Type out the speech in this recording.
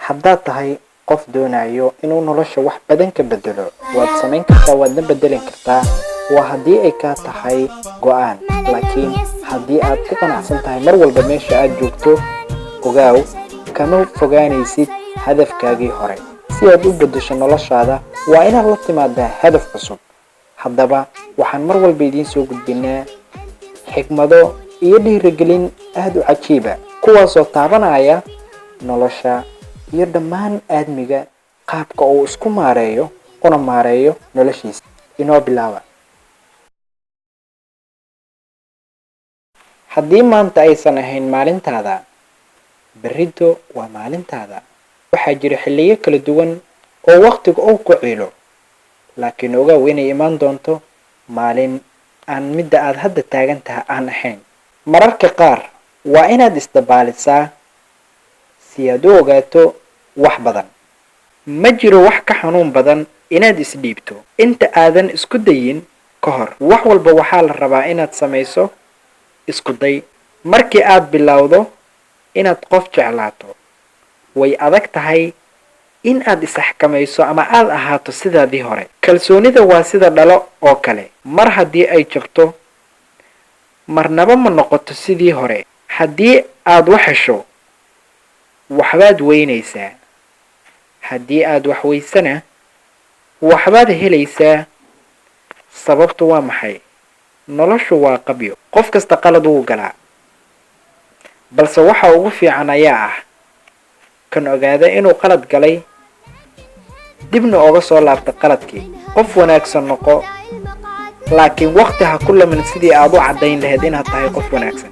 haddaad tahay qof doonayo inuu nolosha wax badan ka bedelo waad samayn kartaa waadna bedelin kartaa waa haddii ay ka tahay go'aan laakiin haddii aad ku qanacsan tahay mar walba meesha aad joogto ogaaw kama fogaanaysid hadafkaagii hore si aad u bedesho noloshaada waa inaad la timaadaa hadaf cusub haddaba waxaan mar walba idiin soo gudbinaa xikmado iyo dhiirigelin aad u cajiiba kuwaasoo taabanaya nolosha iyo dhammaan aadmiga qaabka uu isku maareeyo una maareeyo noloshiisa inoo bilaaba haddii maanta aysan ahayn maalintaada berrito waa maalintaada waxaa jira xilliyo kala duwan oo waqtiga uu ku ciilo laakiin ogaaw inay imaan doonto maalin aan midda aad hadda taagan tahay aan ahayn mararka qaar waa inaad isdabaalisaa si aad u ogaato wax badan ma jiro wax ka xanuun badan inaad isdhiibto inta aadan isku dayin ka hor wax walba waxaa la rabaa inaad samayso isku day markii aad bilowdo inaad qof jeclaato way adag tahay in aad isxakamayso ama aad ahaato sidaadii hore kalsoonida waa sida dhalo oo kale mar haddii ay jabto marnaba ma noqoto sidii hore haddii aad wax hesho waxbaad weynaysaa haddii aad wax weysana waxbaad helaysaa sababtu waa maxay noloshu waa qabyo qof kasta qalad wuu galaa balse waxa ugu fiican ayaa ah kan ogaada inuu qalad galay dibna oga soo laabta qaladkii qof wanaagsan noqo laakiin waqti ha ku lamin sidii aad u cadayn lahayd inaad tahay qof wanaagsan